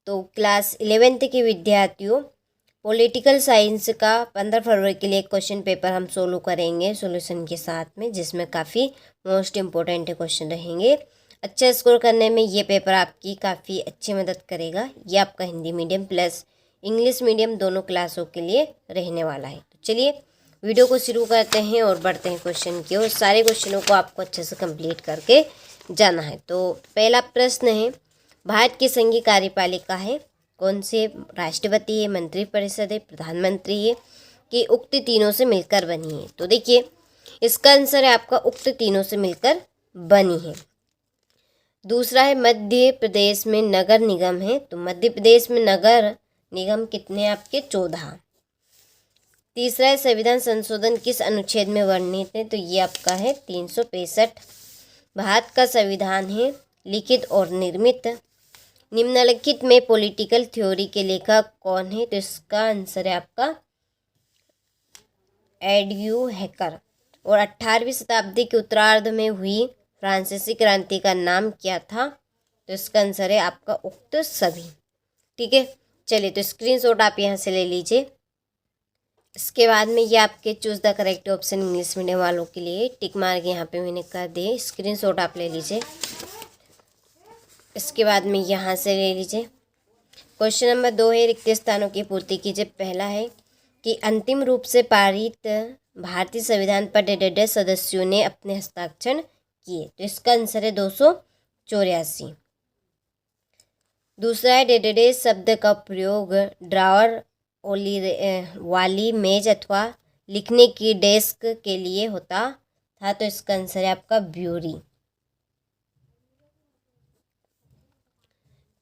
तो class 11th के विद्यार्थियों, पॉलिटिकल साइंस का 15 फरवरी के लिए क्वेश्चन पेपर हम सोल्व करेंगे सॉल्यूशन के साथ में, जिसमें काफ़ी मोस्ट इम्पोर्टेंट क्वेश्चन रहेंगे। अच्छा स्कोर करने में ये पेपर आपकी काफ़ी अच्छी मदद करेगा। ये आपका Hindi medium plus English medium दोनों क्लासों के लिए रहने वाला है। तो चलिए वीडियो को शुरू करते हैं और बढ़ते हैं क्वेश्चन की ओर। सारे क्वेश्चनों को आपको अच्छे से कंप्लीट करके जाना है। तो पहला प्रश्न है, भारत की संघीय कार्यपालिका है कौन से? राष्ट्रपति है, मंत्रिपरिषद है, प्रधानमंत्री है कि उक्त तीनों से मिलकर बनी है? तो देखिए इसका आंसर है आपका उक्त तीनों से मिलकर बनी है। दूसरा है, मध्य प्रदेश में नगर निगम है, तो मध्य प्रदेश में नगर निगम कितने? आपके 14। तीसरा है, संविधान संशोधन किस अनुच्छेद में वर्णित है? तो ये आपका है 365। भारत का संविधान है लिखित और निर्मित। निम्नलिखित में पॉलिटिकल थ्योरी के लेखक कौन है? तो इसका आंसर है आपका एडव्यू हैकर। और 18वीं शताब्दी के उत्तरार्ध में हुई फ्रांसीसी क्रांति का नाम क्या था? तो इसका आंसर है आपका उक्त सभी। ठीक है, चलिए तो स्क्रीनशॉट आप यहाँ से ले लीजिए। इसके बाद में ये आपके choose the correct option English medium वालों के लिए टिक मार्क यहाँ पे मैंने कर दिए, स्क्रीनशॉट आप ले लीजिए। इसके बाद में यहाँ से ले लीजिए। क्वेश्चन नंबर 2 है, रिक्त स्थानों की पूर्ति कीजिए। पहला है कि अंतिम रूप से पारित भारतीय संविधान पर डेढ़ सदस्यों ने अपने हस्ताक्षर किए? तो इसका आंसर है 284। दूसरा है, डेढ़ शब्द का प्रयोग ड्रॉअर वाली मेज अथवा लिखने की डेस्क के लिए होता था? तो इसका आंसर है आपका ब्यूरी।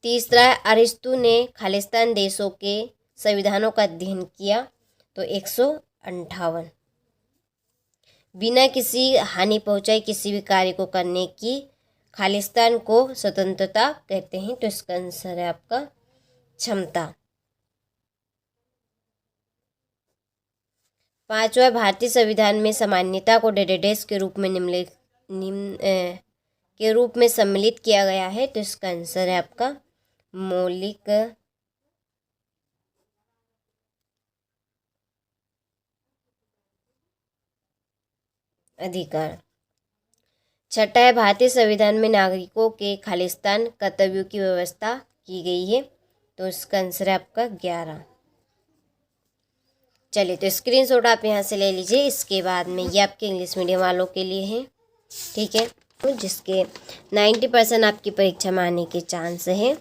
तीसरा है, अरिस्तु ने खालिस्तान देशों के संविधानों का अध्ययन किया? तो 158। बिना किसी हानि पहुंचाए किसी भी कार्य को करने की खालिस्तान को स्वतंत्रता कहते हैं? तो इसका आंसर है आपका क्षमता। पांचवा, भारतीय संविधान में सामान्यता को डेडेडेस के रूप में सम्मिलित किया गया है? तो इसका आंसर है आपका मौलिक अधिकार। छठा है, भारतीय संविधान में नागरिकों के खालिस्तान कर्तव्यों की व्यवस्था की गई है? तो इसका आंसर है आपका 11। चलिए तो स्क्रीनशॉट आप यहाँ से ले लीजिए। इसके बाद में ये आपके इंग्लिश मीडियम वालों के लिए है, ठीक है, तो जिसके 90% आपकी परीक्षा में आने के चांस है।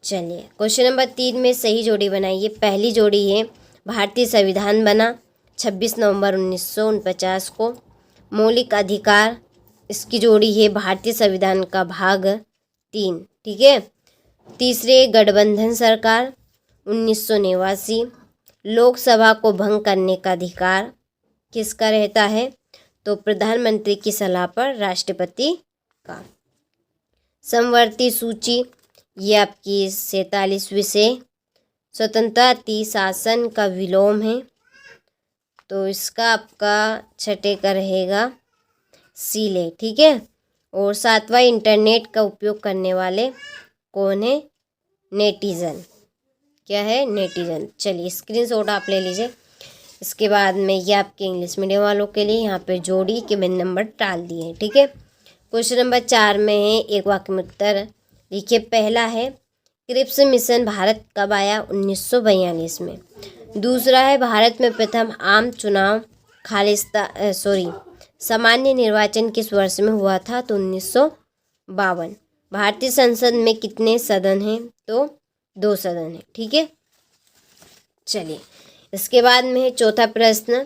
चलिए क्वेश्चन नंबर 3 में सही जोड़ी बनाइए। पहली जोड़ी है, भारतीय संविधान बना 26 नवंबर 1949 को। मौलिक अधिकार, इसकी जोड़ी है भारतीय संविधान का भाग 3, ठीक है। तीसरे, गठबंधन सरकार 1989। लोकसभा को भंग करने का अधिकार किसका रहता है? तो प्रधानमंत्री की सलाह पर राष्ट्रपति का। समवर्ती सूची, ये आपकी 47वीं से। स्वतंत्रता शासन का विलोम है, तो इसका आपका छठे का रहेगा सीले, ठीक है। और 7वां, इंटरनेट का उपयोग करने वाले कौन है? नेटिजन। क्या है? नेटिजन। चलिए स्क्रीनशॉट आप ले लीजिए। इसके बाद में ये आपके इंग्लिश मीडियम वालों के लिए यहाँ पे जोड़ी के मैंने नंबर डाल दिए हैं, ठीक है। क्वेश्चन नंबर 4 में है, एक वाक्य में उत्तर लिखिए। पहला है, क्रिप्स मिशन भारत कब आया? 1942 में। दूसरा है, भारत में प्रथम आम चुनाव सामान्य निर्वाचन किस वर्ष में हुआ था? तो 1952। भारतीय संसद में कितने सदन हैं? तो 2 सदन है, ठीक है। चलिए इसके बाद में है चौथा प्रश्न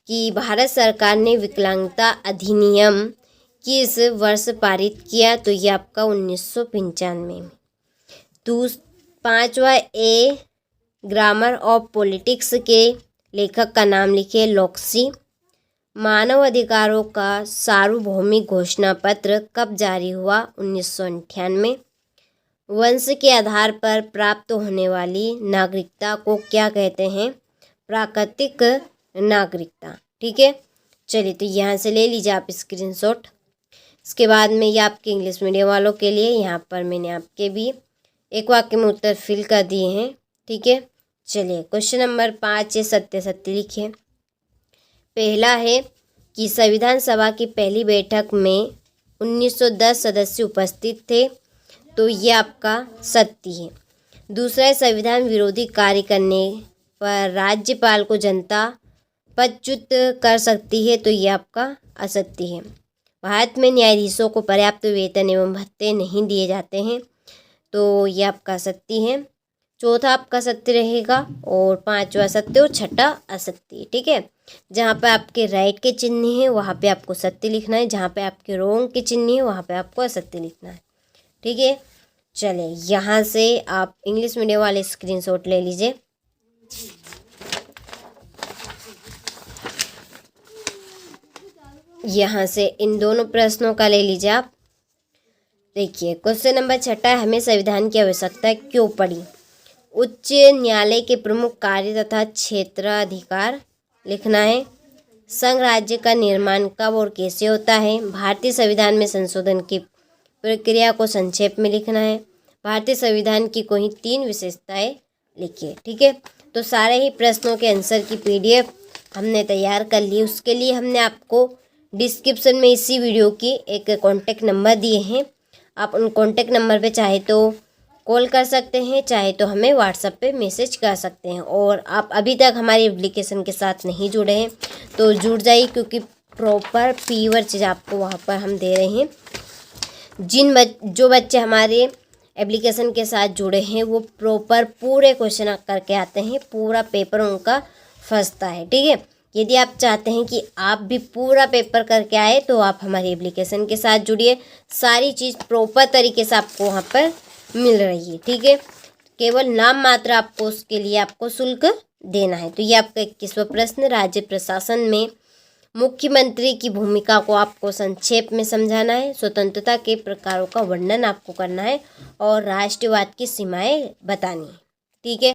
कि भारत सरकार ने विकलांगता अधिनियम किस वर्ष पारित किया? तो ये आपका 1995 में। 5वां, ए ग्रामर ऑफ पॉलिटिक्स के लेखक का नाम लिखिए। लॉक्सी। मानव अधिकारों का सार्वभौमिक घोषणा पत्र कब जारी हुआ? 1998। वंश के आधार पर प्राप्त होने वाली नागरिकता को क्या कहते हैं? प्राकृतिक नागरिकता, ठीक है। चलिए तो यहाँ से ले लीजिए आप स्क्रीनशॉट। इसके बाद में ये आपके इंग्लिश मीडियम वालों के लिए यहाँ पर मैंने आपके भी एक वाक्य में उत्तर फिल कर दिए हैं। ठीक है, चलिए क्वेश्चन नंबर 5 है, सत्य सत्य लिखिए। पहला है कि संविधान सभा की पहली बैठक में 1910 सदस्य उपस्थित थे, तो ये आपका सत्य है। दूसरा है संविधान विरोधी कार्य करने पर राज्यपाल को जनता पदच्युत कर सकती है, तो ये आपका असत्य है। भारत में न्यायाधीशों को पर्याप्त वेतन एवं भत्ते नहीं दिए जाते हैं, तो ये आपका सत्य है। चौथा आपका सत्य रहेगा और पांचवा सत्य और छठा असत्य। ठीक है, जहाँ पे आपके राइट के चिन्ह हैं वहाँ पे आपको सत्य लिखना है, जहाँ पे आपके रॉन्ग के चिन्ह हैं वहाँ पे आपको असत्य लिखना है। ठीक है, चले यहाँ से आप इंग्लिश मीडियम वाले स्क्रीनशॉट ले लीजिए। यहाँ से इन दोनों प्रश्नों का ले लीजिए आप। देखिए क्वेश्चन नंबर छठा है, हमें संविधान की आवश्यकता क्यों पड़ी? उच्च न्यायालय के प्रमुख कार्य तथा क्षेत्राधिकार लिखना है। संघ राज्य का निर्माण कब और कैसे होता है? भारतीय संविधान में संशोधन की प्रक्रिया को संक्षेप में लिखना है। भारतीय संविधान की कोई 3 विशेषताएं लिखिए। ठीक है, तो सारे ही प्रश्नों के आंसर की PDF हमने तैयार कर ली। उसके लिए हमने आपको डिस्क्रिप्शन में इसी वीडियो की एक कॉन्टेक्ट नंबर दिए हैं। आप उन कॉन्टेक्ट नंबर पे चाहे तो कॉल कर सकते हैं, चाहे तो हमें व्हाट्सएप पे मैसेज कर सकते हैं। और आप अभी तक हमारी एप्लीकेशन के साथ नहीं जुड़े हैं तो जुड़ जाइए, क्योंकि प्रॉपर प्योर चीज़ आपको वहाँ पर हम दे रहे हैं। जो बच्चे हमारे एप्लीकेशन के साथ जुड़े हैं वो प्रॉपर पूरे क्वेश्चन करके आते हैं, पूरा पेपर उनका फंसता है। ठीक है, यदि आप चाहते हैं कि आप भी पूरा पेपर करके आए तो आप हमारी एप्लीकेशन के साथ जुड़िए। सारी चीज़ प्रॉपर तरीके से आपको वहाँ पर मिल रही है। ठीक है, केवल नाम मात्र आपको उसके लिए आपको शुल्क देना है। तो ये आपका 21वां प्रश्न, राज्य प्रशासन में मुख्यमंत्री की भूमिका को आपको संक्षेप में समझाना है। स्वतंत्रता के प्रकारों का वर्णन आपको करना है और राष्ट्रवाद की सीमाएं बतानी है। ठीक है।